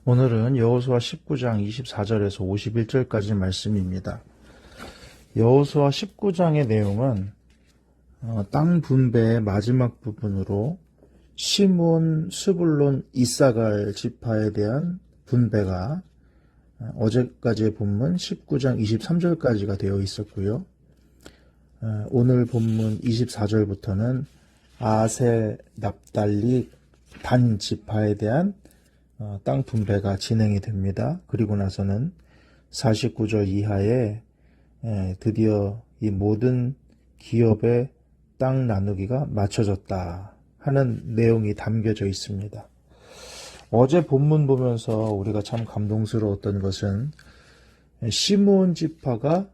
오늘은 여호수아 19장 24절에서 51절까지 말씀입니다. 여호수아 19장의 내용은 땅 분배의 마지막 부분으로 시므온, 스불론, 이사갈 지파에 대한 분배가 어제까지의 본문 19장 23절까지가 되어 있었고요. 오늘 본문 24절부터는 아셀, 납달리, 단 지파에 대한 땅 분배가 진행이 됩니다. 그리고 나서는 49절 이하에 드디어 이 모든 기업의 땅 나누기가 맞춰졌다 하는 내용이 담겨져 있습니다. 어제 본문 보면서 우리가 참 감동스러웠던 것은 시므온 지파가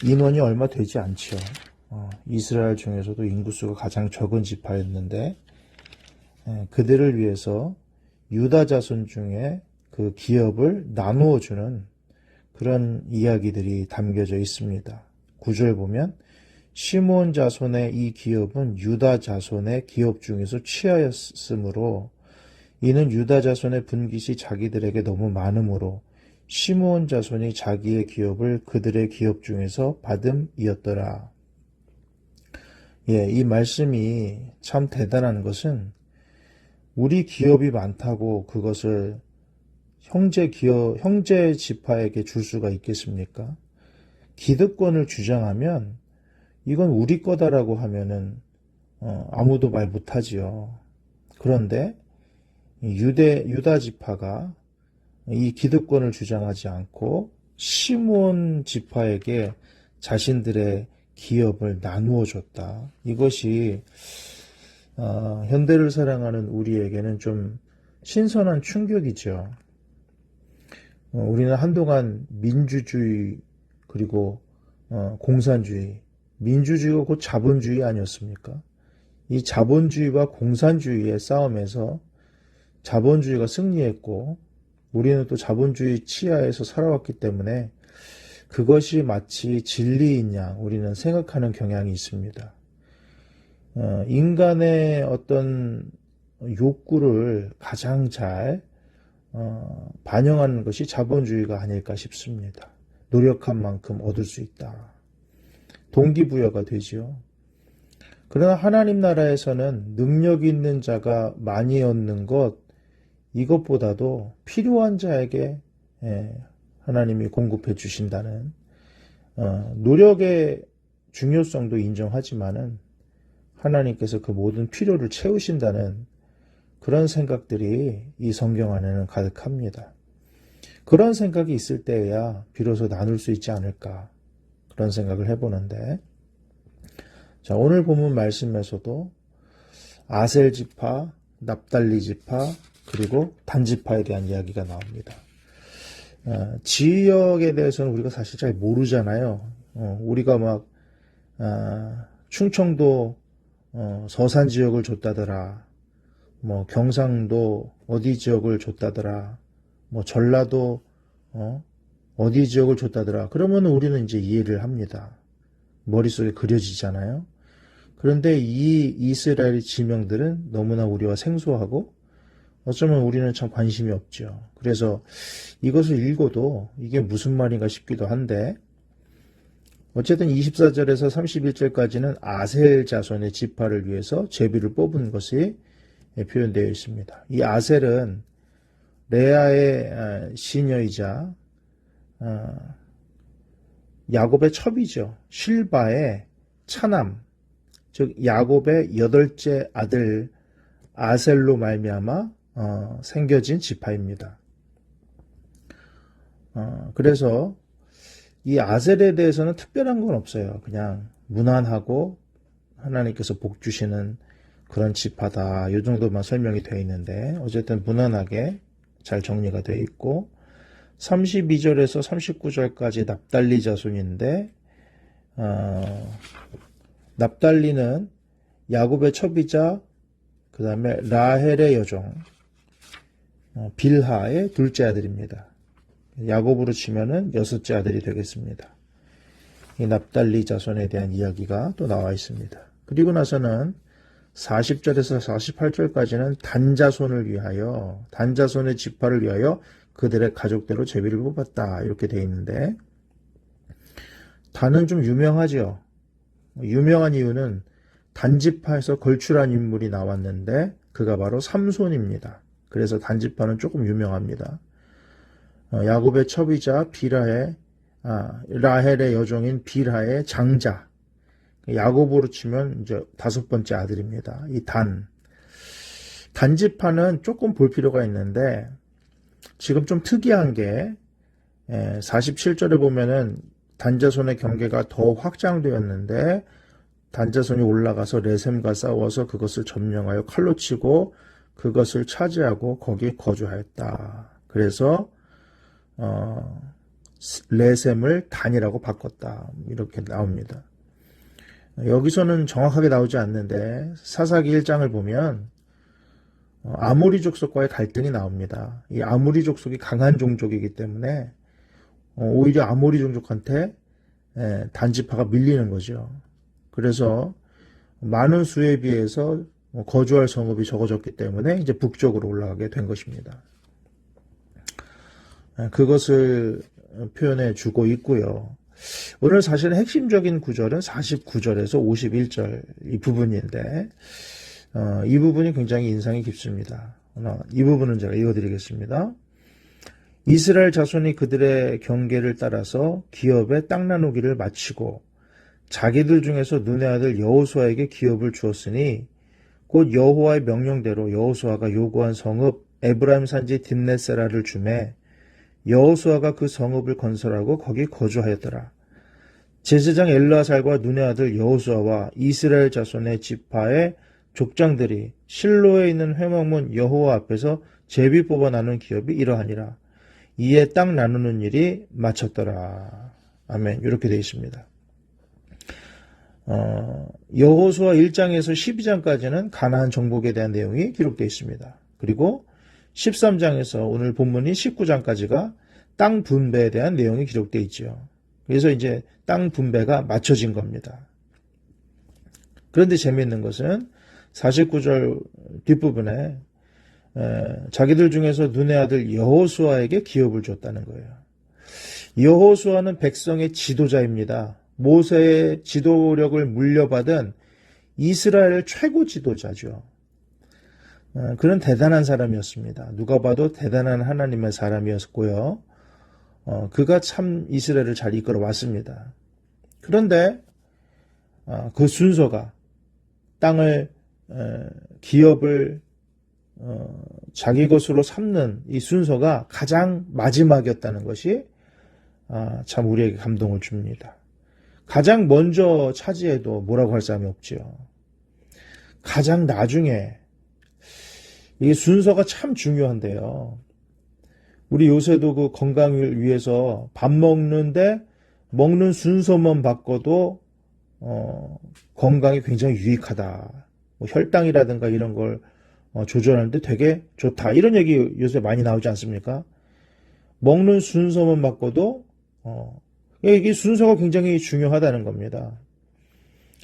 인원이 얼마 되지 않죠. 이스라엘 중에서도 인구수가 가장 적은 지파였는데 그들을 위해서 유다 자손 중에 그 기업을 나누어 주는 그런 이야기들이 담겨져 있습니다. 9절 보면 시므온 자손의 이 기업은 유다 자손의 기업 중에서 취하였으므로 이는 유다 자손의 분깃이 자기들에게 너무 많으므로 시므온 자손이 자기의 기업을 그들의 기업 중에서 받음이었더라. 이 말씀이 참 대단한 것은 우리 기업이 많다고 그것을 형제 지파에게 줄 수가 있겠습니까? 기득권을 주장하면 이건 우리 거다라고 하면은 아무도 말 못하지요. 그런데 유다 지파가 이 기득권을 주장하지 않고 시므온 지파에게 자신들의 기업을 나누어 줬다. 이것이 현대를 사랑하는 우리에게는 좀 신선한 충격이죠. 우리는 한동안 민주주의 그리고 공산주의, 민주주의가 곧 자본주의 아니었습니까? 이 자본주의와 공산주의의 싸움에서 자본주의가 승리했고 우리는 또 자본주의 치하에서 살아왔기 때문에 그것이 마치 진리인 양 우리는 생각하는 경향이 있습니다. 인간의 어떤 욕구를 가장 잘 반영하는 것이 자본주의가 아닐까 싶습니다. 노력한 만큼 얻을 수 있다. 동기부여가 되지요. 그러나 하나님 나라에서는 능력 있는 자가 많이 얻는 것 이것보다도 필요한 자에게 하나님이 공급해 주신다는 노력의 중요성도 인정하지만은 하나님께서 그 모든 필요를 채우신다는 그런 생각들이 이 성경 안에는 가득합니다. 그런 생각이 있을 때에야 비로소 나눌 수 있지 않을까 그런 생각을 해보는데 자, 오늘 본문 말씀에서도 아셀 지파, 납달리 지파 그리고 단 지파에 대한 이야기가 나옵니다. 지역에 대해서는 우리가 사실 잘 모르잖아요. 우리가 막 충청도 서산 지역을 줬다더라. 뭐 경상도 어디 지역을 줬다더라. 뭐 전라도 어디 지역을 줬다더라. 그러면 우리는 이제 이해를 합니다. 머릿속에 그려지잖아요. 그런데 이 이스라엘의 지명들은 너무나 우리와 생소하고 어쩌면 우리는 참 관심이 없죠. 그래서 이것을 읽어도 이게 무슨 말인가 싶기도 한데 어쨌든 24절에서 31절까지는 아셀 자손의 지파를 위해서 제비를 뽑은 것이 표현되어 있습니다. 이 아셀은 레아의 시녀이자 야곱의 첩이죠. 실바의 차남, 즉 야곱의 8째 아들 아셀로 말미암아 생겨진 지파입니다. 그래서 이 아셀에 대해서는 특별한 건 없어요. 그냥 무난하고 하나님께서 복 주시는 그런 지파다. 이 정도만 설명이 되어 있는데 어쨌든 무난하게 잘 정리가 되어 있고 32절에서 39절까지 납달리 자손인데 납달리는 야곱의 첩이자 그 다음에 라헬의 여종 빌하의 둘째 아들입니다. 야곱으로 치면은 6째 아들이 되겠습니다. 이 납달리 자손에 대한 이야기가 또 나와 있습니다. 그리고 나서는 40절에서 48절까지는 단자손을 위하여, 단자손의 지파를 위하여 그들의 가족대로 제비를 뽑았다. 이렇게 되어 있는데, 단은 좀 유명하죠. 유명한 이유는 단지파에서 걸출한 인물이 나왔는데 그가 바로 삼손입니다. 그래서 단지파는 조금 유명합니다. 야곱의 첩이자 라헬의 여종인 빌하의 장자, 야곱으로 치면 이제 5번째 아들입니다. 이 단지파는 조금 볼 필요가 있는데 지금 좀 특이한 게 47절에 보면은 단자손의 경계가 더 확장되었는데 단자손이 올라가서 레셈과 싸워서 그것을 점령하여 칼로 치고 그것을 차지하고 거기에 거주하였다. 그래서 레셈을 단이라고 바꿨다. 이렇게 나옵니다. 여기서는 정확하게 나오지 않는데 사사기 1장을 보면 아모리 족속과의 갈등이 나옵니다. 이 아모리 족속이 강한 종족이기 때문에 오히려 아모리 종족한테 단지파가 밀리는 거죠. 그래서 많은 수에 비해서 거주할 성읍이 적어졌기 때문에 이제 북쪽으로 올라가게 된 것입니다. 그것을 표현해 주고 있고요. 오늘 사실은 핵심적인 구절은 49절에서 51절 이 부분인데 이 부분이 굉장히 인상이 깊습니다. 이 부분은 제가 읽어드리겠습니다. 이스라엘 자손이 그들의 경계를 따라서 기업의 땅 나누기를 마치고 자기들 중에서 눈의 아들 여호수아에게 기업을 주었으니 곧 여호와의 명령대로 여호수아가 요구한 성읍 에브라임 산지 딥네세라를 주매 여호수아가 그 성읍을 건설하고 거기 거주하였더라. 제사장 엘르아살과 눈의 아들 여호수아와 이스라엘 자손의 지파의 족장들이 실로에 있는 회막문 여호와 앞에서 제비 뽑아 나눈 기업이 이러하니라. 이에 땅 나누는 일이 마쳤더라. 아멘. 이렇게 되어 있습니다. 여호수아 1장에서 12장까지는 가나안 정복에 대한 내용이 기록되어 있습니다. 그리고 13장에서 오늘 본문인 19장까지가 땅 분배에 대한 내용이 기록되어 있죠. 그래서 이제 땅 분배가 맞춰진 겁니다. 그런데 재미있는 것은 49절 뒷부분에 자기들 중에서 눈의 아들 여호수아에게 기업을 줬다는 거예요. 여호수아는 백성의 지도자입니다. 모세의 지도력을 물려받은 이스라엘 최고 지도자죠. 그런 대단한 사람이었습니다. 누가 봐도 대단한 하나님의 사람이었고요. 그가 참 이스라엘을 잘 이끌어 왔습니다. 그런데 그 순서가 땅을 기업을 자기 것으로 삼는 이 순서가 가장 마지막이었다는 것이 참 우리에게 감동을 줍니다. 가장 먼저 차지해도 뭐라고 할 사람이 없지요. 가장 나중에 이 순서가 참 중요한데요. 우리 요새도 그 건강을 위해서 밥 먹는데 먹는 순서만 바꿔도 건강이 굉장히 유익하다. 뭐 혈당이라든가 이런 걸 조절하는데 되게 좋다. 이런 얘기 요새 많이 나오지 않습니까? 먹는 순서만 바꿔도 이게 순서가 굉장히 중요하다는 겁니다.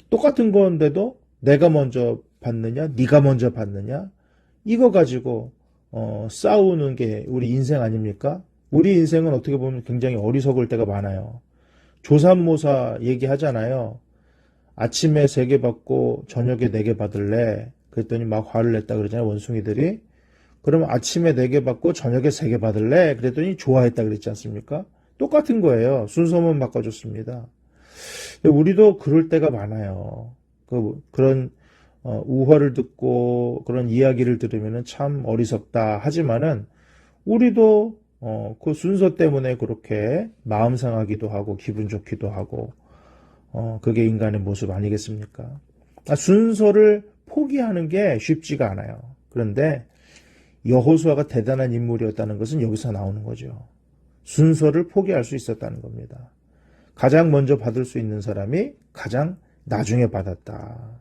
똑같은 건데도 내가 먼저 받느냐, 네가 먼저 받느냐, 이거 가지고 싸우는 게 우리 인생 아닙니까? 우리 인생은 어떻게 보면 굉장히 어리석을 때가 많아요. 조삼모사 얘기하잖아요. 아침에 3개 받고 저녁에 4개 받을래? 그랬더니 막 화를 냈다 그러잖아요, 원숭이들이. 그러면 아침에 4개 받고 저녁에 3개 받을래? 그랬더니 좋아했다 그랬지 않습니까? 똑같은 거예요. 순서만 바꿔줬습니다. 우리도 그럴 때가 많아요. 그런 우화를 듣고 그런 이야기를 들으면 참 어리석다 하지만은 우리도 그 순서 때문에 그렇게 마음 상하기도 하고 기분 좋기도 하고 그게 인간의 모습 아니겠습니까? 순서를 포기하는 게 쉽지가 않아요. 그런데 여호수아가 대단한 인물이었다는 것은 여기서 나오는 거죠. 순서를 포기할 수 있었다는 겁니다. 가장 먼저 받을 수 있는 사람이 가장 나중에 받았다.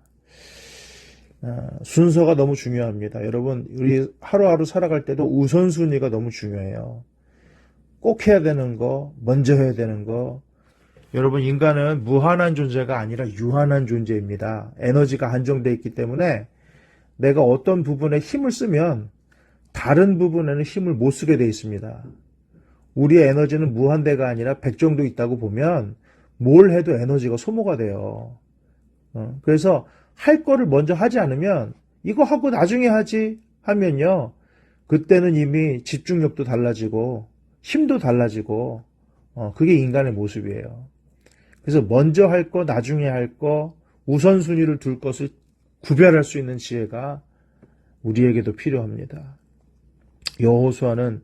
순서가 너무 중요합니다. 여러분, 우리 하루하루 살아갈 때도 우선순위가 너무 중요해요. 꼭 해야 되는 거, 먼저 해야 되는 거. 여러분, 인간은 무한한 존재가 아니라 유한한 존재입니다. 에너지가 한정되어 있기 때문에 내가 어떤 부분에 힘을 쓰면 다른 부분에는 힘을 못 쓰게 돼 있습니다. 우리의 에너지는 무한대가 아니라 100 정도 있다고 보면 뭘 해도 에너지가 소모가 돼요. 그래서 할 거를 먼저 하지 않으면 이거 하고 나중에 하지 하면요. 그때는 이미 집중력도 달라지고 힘도 달라지고 그게 인간의 모습이에요. 그래서 먼저 할 거, 나중에 할 거, 우선순위를 둘 것을 구별할 수 있는 지혜가 우리에게도 필요합니다. 여호수아는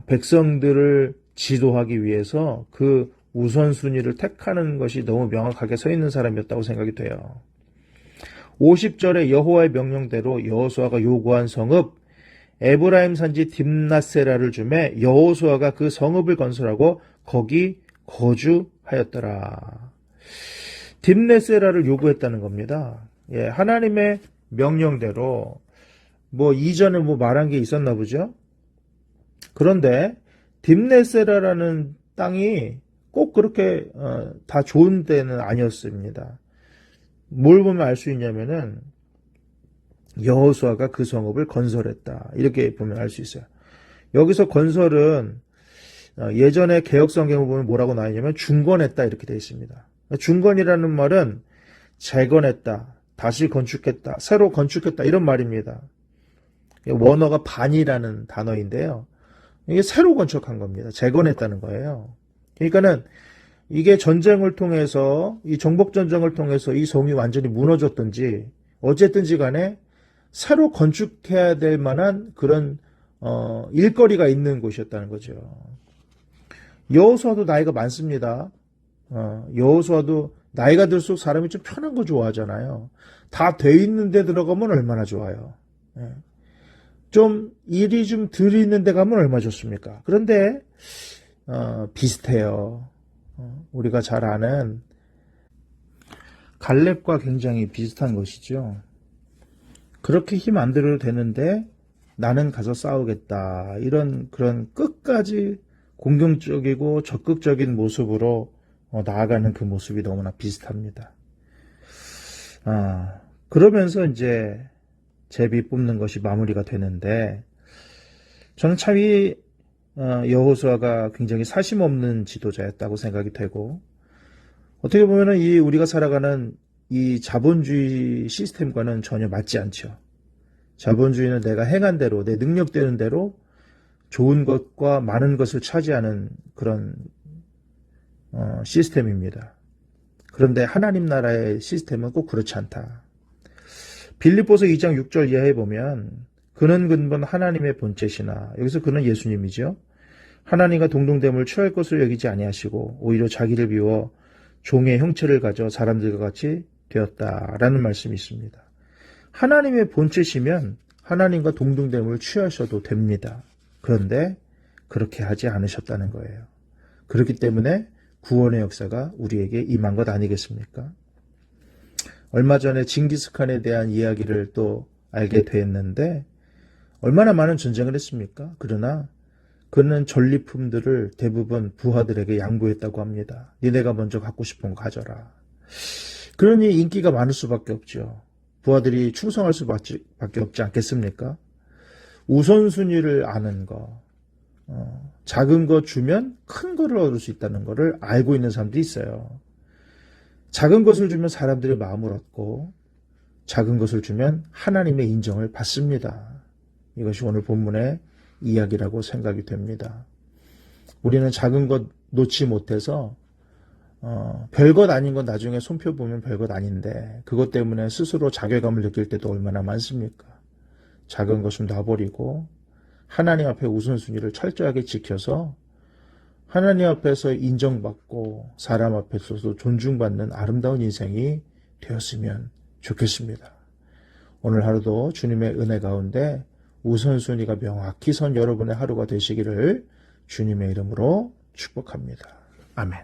백성들을 지도하기 위해서 그 우선순위를 택하는 것이 너무 명확하게 서 있는 사람이었다고 생각이 돼요. 50절에 여호와의 명령대로 여호수아가 요구한 성읍 에브라임 산지 딥낫세라를 주매 여호수아가 그 성읍을 건설하고 거기 거주하였더라. 딥낫세라를 요구했다는 겁니다. 예, 하나님의 명령대로 이전에 말한 게 있었나 보죠. 그런데 딥낫세라라는 땅이 꼭 그렇게 다 좋은 데는 아니었습니다. 뭘 보면 알 수 있냐면은 여호수아가 그 성읍을 건설했다. 이렇게 보면 알 수 있어요. 여기서 건설은 예전에 개역성경을 보면 뭐라고 나와 있냐면 중건했다 이렇게 되어 있습니다. 중건이라는 말은 재건했다, 다시 건축했다, 새로 건축했다 이런 말입니다. 원어가 반이라는 단어인데요. 이게 새로 건축한 겁니다. 재건했다는 거예요. 그러니까는 이게 전쟁을 통해서 이 정복전쟁을 통해서 이 성이 완전히 무너졌든지 어쨌든지 간에 새로 건축해야 될 만한 그런 일거리가 있는 곳이었다는 거죠. 여호수아도 나이가 많습니다. 여호수아도 나이가 들수록 사람이 좀 편한 거 좋아하잖아요. 다 돼 있는 데 들어가면 얼마나 좋아요. 좀 일이 좀 덜 있는 데 가면 얼마나 좋습니까? 그런데 비슷해요. 우리가 잘 아는 갈렙과 굉장히 비슷한 것이죠. 그렇게 힘 안 들여도 되는데 나는 가서 싸우겠다. 그런 끝까지 공격적이고 적극적인 모습으로 나아가는 그 모습이 너무나 비슷합니다. 그러면서 이제 제비 뽑는 것이 마무리가 되는데 저는 참 이 여호수아가 굉장히 사심 없는 지도자였다고 생각이 되고 어떻게 보면은 이 우리가 살아가는 이 자본주의 시스템과는 전혀 맞지 않죠. 자본주의는 내가 행한 대로 내 능력되는 대로 좋은 것과 많은 것을 차지하는 그런 시스템입니다. 그런데 하나님 나라의 시스템은 꼭 그렇지 않다. 빌립보서 2장 6절 이하에 보면 그는 근본 하나님의 본체시나 여기서 그는 예수님이죠. 하나님과 동등됨을 취할 것을 여기지 아니하시고 오히려 자기를 비워 종의 형체를 가져 사람들과 같이 되었다라는 말씀이 있습니다. 하나님의 본체시면 하나님과 동등됨을 취하셔도 됩니다. 그런데 그렇게 하지 않으셨다는 거예요. 그렇기 때문에 구원의 역사가 우리에게 임한 것 아니겠습니까? 얼마 전에 징기스칸에 대한 이야기를 또 알게 됐는데 얼마나 많은 전쟁을 했습니까? 그러나 그는 전리품들을 대부분 부하들에게 양보했다고 합니다. 니네가 먼저 갖고 싶은 거 가져라. 그러니 인기가 많을 수밖에 없죠. 부하들이 충성할 수밖에 없지 않겠습니까? 우선순위를 아는 거, 작은 거 주면 큰 거를 얻을 수 있다는 거를 알고 있는 사람들이 있어요. 작은 것을 주면 사람들의 마음을 얻고 작은 것을 주면 하나님의 인정을 받습니다. 이것이 오늘 본문의 이야기라고 생각이 됩니다. 우리는 작은 것 놓지 못해서 별것 아닌 건 나중에 손표 보면 별것 아닌데 그것 때문에 스스로 자괴감을 느낄 때도 얼마나 많습니까? 작은 것은 놔버리고 하나님 앞에 우선순위를 철저하게 지켜서 하나님 앞에서 인정받고 사람 앞에서도 존중받는 아름다운 인생이 되었으면 좋겠습니다. 오늘 하루도 주님의 은혜 가운데 우선순위가 명확히 선 여러분의 하루가 되시기를 주님의 이름으로 축복합니다. 아멘.